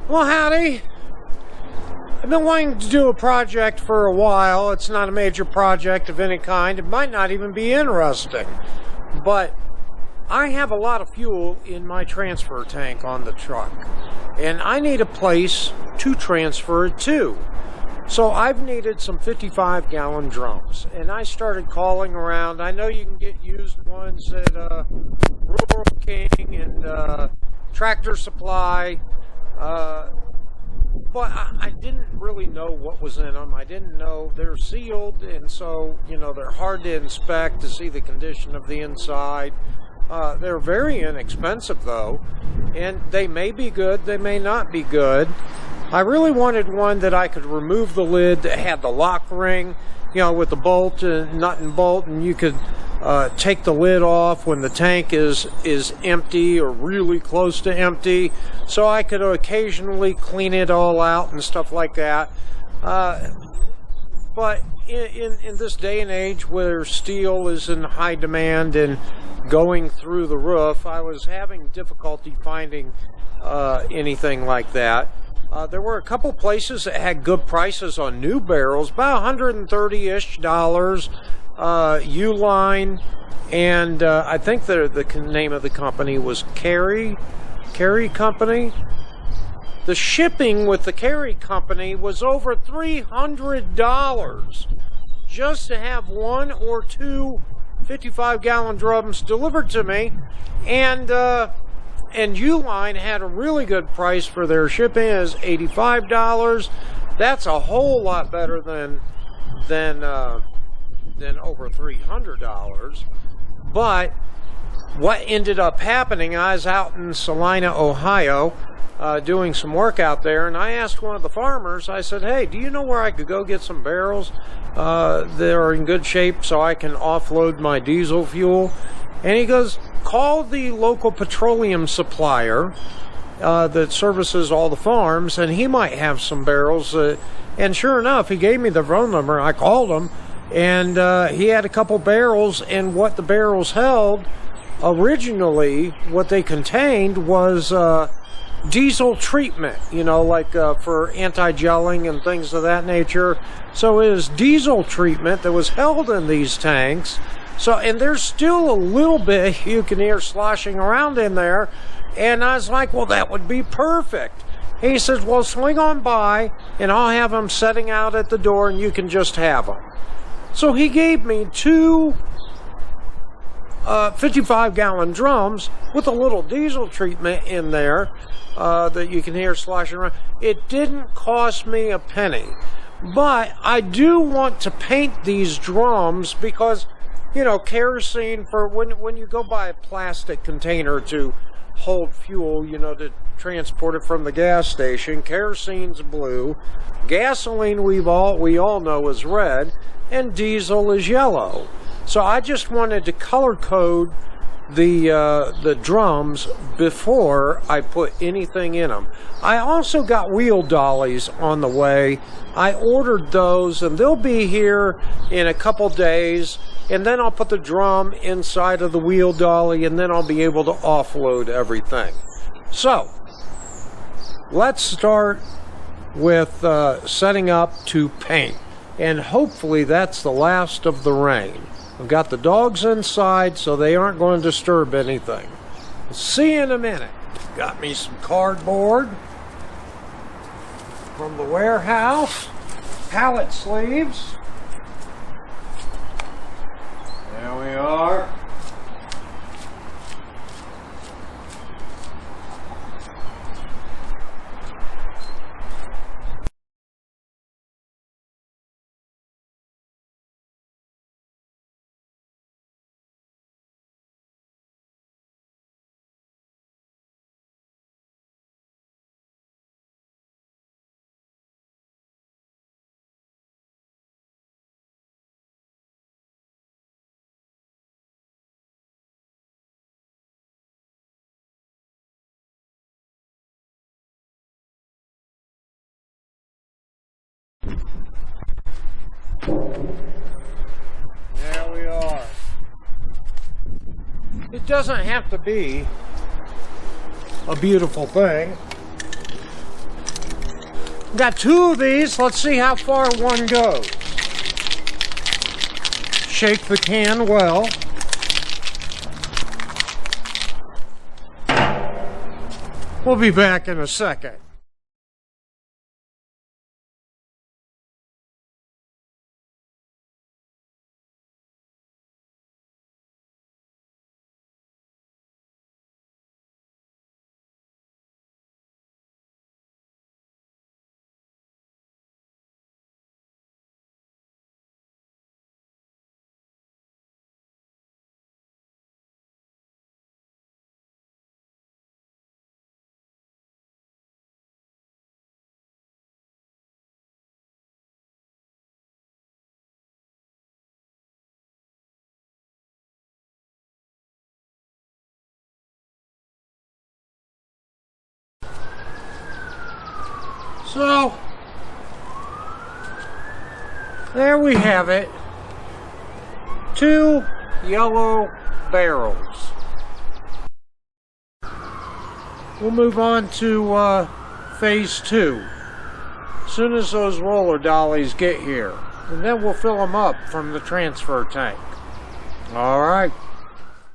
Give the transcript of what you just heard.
Well, howdy. I've been wanting to do a project for a while. It's not a major project of any kind. It might not even be interesting. But I have a lot of fuel in my transfer tank on the truck. And I need a place to transfer it to. So I've needed some 55-gallon drums. And I started calling around. I know you can get used ones at Rural King and Tractor Supply. But I didn't really know what was in them. I didn't know they're sealed, and so, they're hard to inspect to see the condition of the inside. They're very inexpensive, though, and they may be good, they may not be good. I really wanted one that I could remove the lid that had the lock ring, with the bolt and nut and bolt, and you could take the lid off when the tank is empty or really close to empty, so I could occasionally clean it all out and stuff like that. But in this day and age where steel is in high demand and going through the roof, I was having difficulty finding anything like that. There were a couple places that had good prices on new barrels, about $130-ish, Uline, and I think the name of the company was Carry Company. The shipping with the Carry Company was over $300 just to have one or two 55-gallon drums delivered to me, and Uline had a really good price for their shipping. It was $85. That's a whole lot better than over $300. But what ended up happening, I was out in Salina, Ohio, doing some work out there, and I asked one of the farmers, I said, hey, do you know where I could go get some barrels that are in good shape so I can offload my diesel fuel? And he goes, call the local petroleum supplier that services all the farms, and he might have some barrels. And sure enough, he gave me the phone number. I called him, and he had a couple barrels, and what the barrels held, originally, what they contained was diesel treatment, like for anti-gelling and things of that nature. So it is diesel treatment that was held in these tanks. So, and there's still a little bit you can hear sloshing around in there. And I was like, well, that would be perfect. He says, well, swing on by and I'll have them setting out at the door and you can just have them. So he gave me two 55-gallon drums with a little diesel treatment in there that you can hear sloshing around. It didn't cost me a penny. But I do want to paint these drums because kerosene, for when you go buy a plastic container to hold fuel, to transport it from the gas station, kerosene's blue, gasoline we all know is red, and diesel is yellow. So I just wanted to color code the drums before I put anything in them. I also got wheel dollies on the way. I ordered those, and they'll be here in a couple days. And then I'll put the drum inside of the wheel dolly, and then I'll be able to offload everything. So, let's start with setting up to paint. And hopefully that's the last of the rain. I've got the dogs inside, so they aren't going to disturb anything. See you in a minute. Got me some cardboard from the warehouse, pallet sleeves. There we are. There we are. It doesn't have to be a beautiful thing. Got 2 of these. Let's see how far one goes. Shake the can well. We'll be back in a second. So, there we have it. 2 yellow barrels. We'll move on to phase 2 as soon as those roller dollies get here, and then we'll fill them up from the transfer tank. All right.